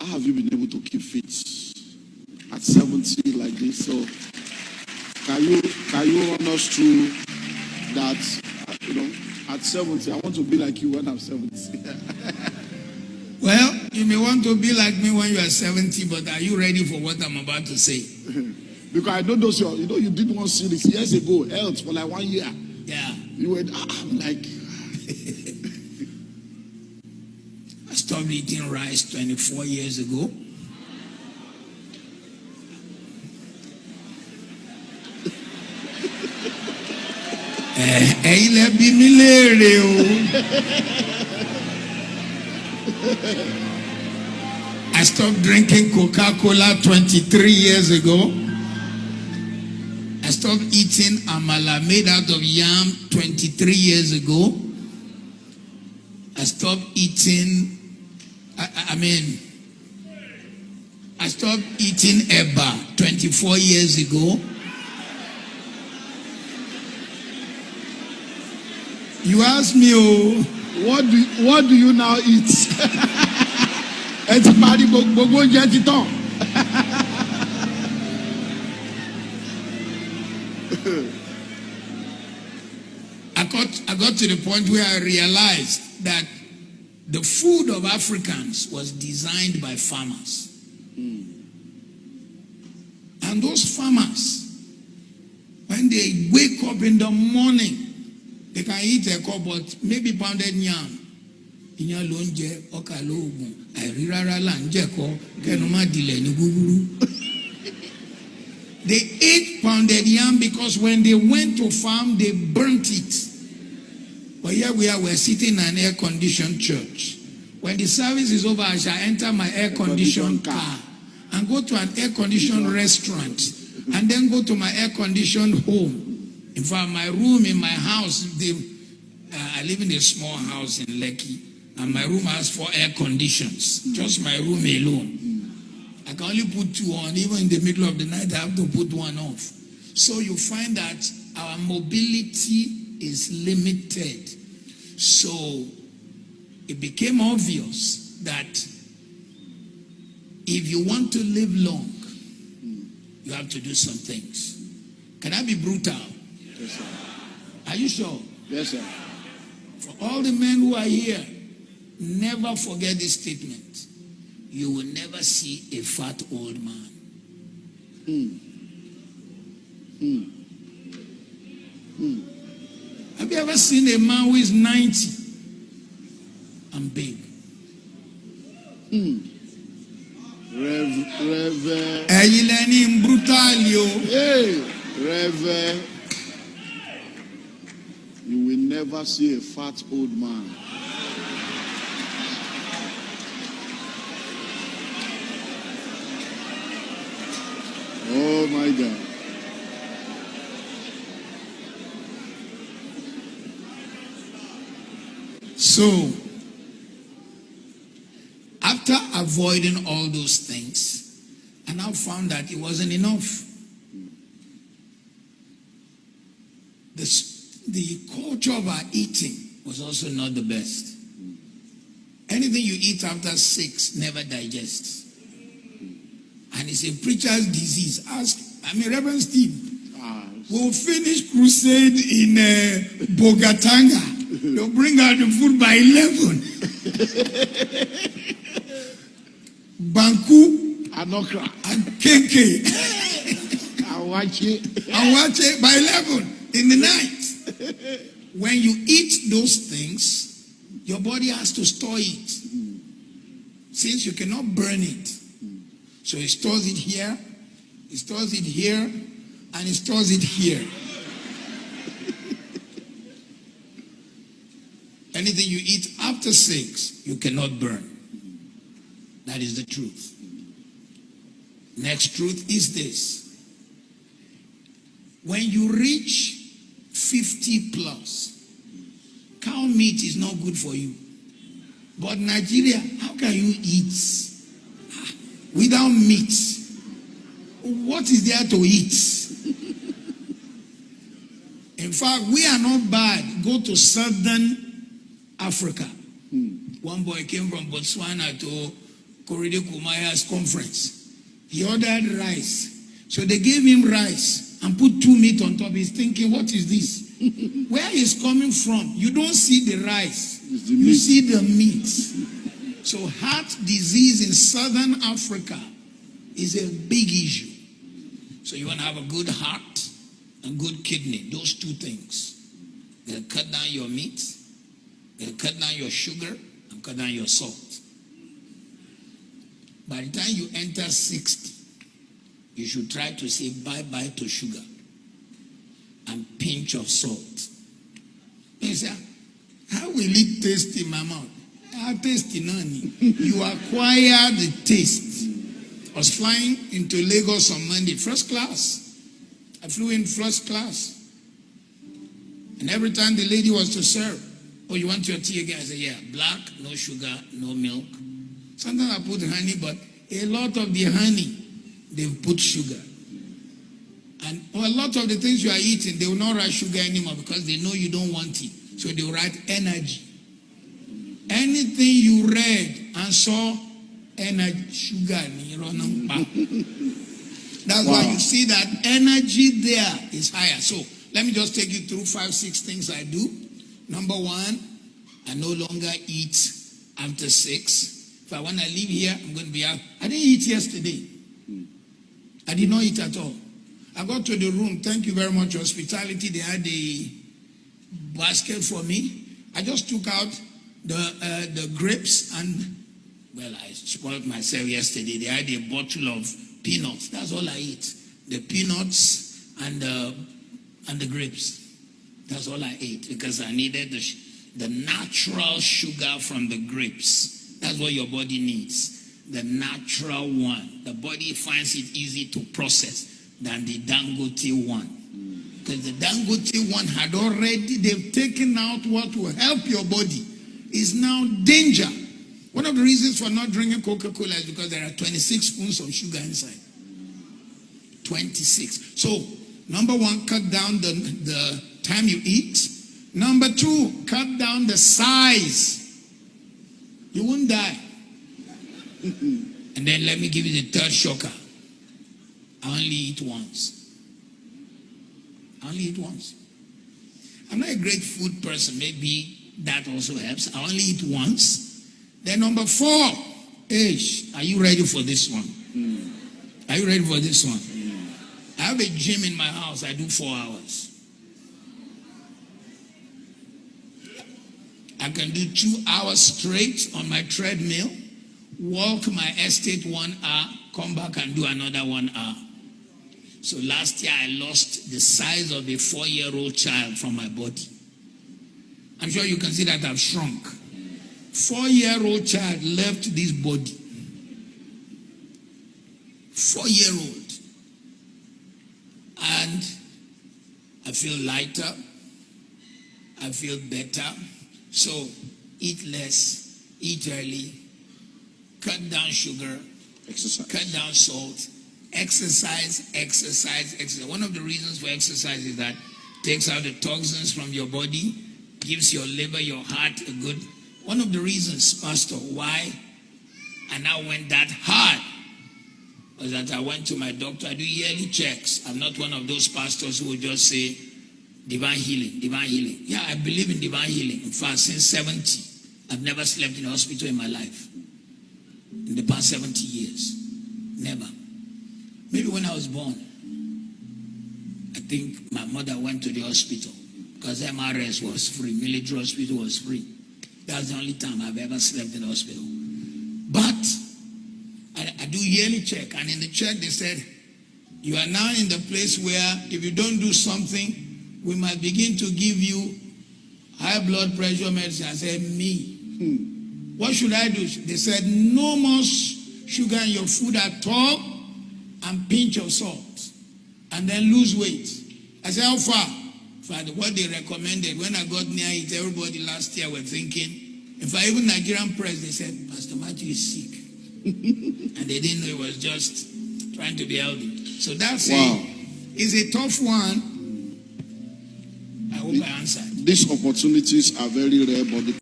how have you been able to keep fit at 70 like this? So can you run us through that? At 70, I want to be like you when I'm 70. Well, you may want to be like me when you are 70, but are you ready for what I'm about to say? Because I know those, you did one series years ago, health for like 1 year. Yeah. You were, I'm like. I stopped eating rice 24 years ago. I stopped drinking Coca-Cola 23 years ago. I stopped eating amala made out of yam 23 years ago. I stopped eating, I stopped eating eba 24 years ago. You ask me, what do you now eat? I got to the point where I realized that the food of Africans was designed by farmers. And those farmers, when they wake up in the morning, they can eat a cup, but maybe pounded yam. They ate pounded yam because when they went to farm, they burnt it. But here we are, we're sitting in an air-conditioned church. When the service is over, I shall enter my air-conditioned car and go to an air-conditioned restaurant and then go to my air-conditioned home. In fact, my room in my house, I live in a small house in Lekki, and my room has 4 air conditions. Just my room alone. I can only put 2 on. Even in the middle of the night, I have to put 1 off. So you find that our mobility is limited. So it became obvious that if you want to live long, you have to do some things. Can I be brutal? Yes, sir. Are you sure? Yes, sir. For all the men who are here, never forget this statement. You will never see a fat old man. Have you ever seen a man who is 90 and big? Rev. You will never see a fat old man. Oh my God. So, after avoiding all those things, I now found that it wasn't enough. The culture of our eating was also not the best. Anything you eat after 6 never digests. And it's a preacher's disease. Reverend Steve, we'll finish crusade in Bogatanga. They'll bring out the food by 11. Banku, Anokra, and Kenke. Awache by 11 in the night. When you eat those things, your body has to store it. Since you cannot burn it. So it stores it here, it stores it here, and it stores it here. Anything you eat after 6, you cannot burn. That is the truth. Next truth is this. When you reach 50 plus, cow meat is not good for you. But Nigeria, how can you eat without meat? What is there to eat? In fact, we are not bad. Go to southern Africa. One boy came from Botswana to Korede Kumaya's conference. He ordered rice. So they gave him rice and put 2 meat on top. He's thinking, what is this? Where is coming from? You don't see the rice. You see the meat. So heart disease in southern Africa is a big issue. So you want to have a good heart and good kidney. Those 2 things. You gotta cut down your meat. You gotta cut down your sugar and cut down your salt. By the time you enter 60, you should try to say bye-bye to sugar and pinch of salt. You say, how will it taste in my mouth? I taste in none. You acquire the taste. I was flying into Lagos on Monday, first class. I flew in first class. And every time the lady was to serve, oh, you want your tea again? I said, yeah, black, no sugar, no milk. Sometimes I put honey, but a lot of the honey, they've put sugar. And a lot of the things you are eating, they will not write sugar anymore because they know you don't want it. So they will write energy. Anything you read and saw, energy, sugar. That's why you see that energy there is higher. So let me just take you through 5, 6 things I do. Number 1, I no longer eat after 6. If I want to leave here, I'm going to be out. I didn't eat yesterday. I did not eat at all. I got to the room. Thank you very much, hospitality. They had a basket for me. I just took out the grapes and, well, I spoiled myself yesterday. They had a bottle of peanuts. That's all I eat. The peanuts and the grapes. That's all I ate because I needed the natural sugar from the grapes. That's what your body needs. The natural one. The body finds it easy to process than the Dangote one. Because the Dangote one had already, they've taken out what will help your body. Is now danger. One of the reasons for not drinking Coca-Cola is because there are 26 spoons of sugar inside. 26. So, number 1, cut down the time you eat. Number 2, cut down the size. You won't die. And then let me give you the 3rd shocker. I only eat once. I only eat once. I'm not a great food person. Maybe that also helps. I only eat once. Then number 4, are you ready for this one? Are you ready for this one? I have a gym in my house. I do 4 hours. I can do 2 hours straight on my treadmill, walk my estate 1 hour, come back and do another 1 hour. So last year I lost the size of a 4-year-old child from my body. I'm sure you can see that I've shrunk. 4-year-old child left this body. 4-year-old. And I feel lighter. I feel better. So eat less, eat early, cut down sugar, Exercise. cut down salt, exercise. One of the reasons for exercise is that it takes out the toxins from your body, gives your liver, your heart a good. One of the reasons, Pastor, why I now went that hard was that I went to my doctor. I do yearly checks. I'm not one of those pastors who will just say, divine healing, divine healing. Yeah, I believe in divine healing. In fact, since 70, I've never slept in a hospital in my life. In the past 70 years. Never. Maybe when I was born, I think my mother went to the hospital because MRS was free. Military hospital was free. That's the only time I've ever slept in the hospital. But I do yearly check. And in the check, they said, you are now in the place where if you don't do something, we might begin to give you high blood pressure medicine. I said, me. What should I do? They said, no more sugar in your food at all and pinch of salt. And then lose weight. I said, how far? What they recommended. When I got near it, everybody last year were thinking, in fact, even Nigerian press, they said, Pastor Matthew is sick. And they didn't know it was just trying to be healthy. So that's it's a tough one. I hope I answered. These opportunities are very rare, but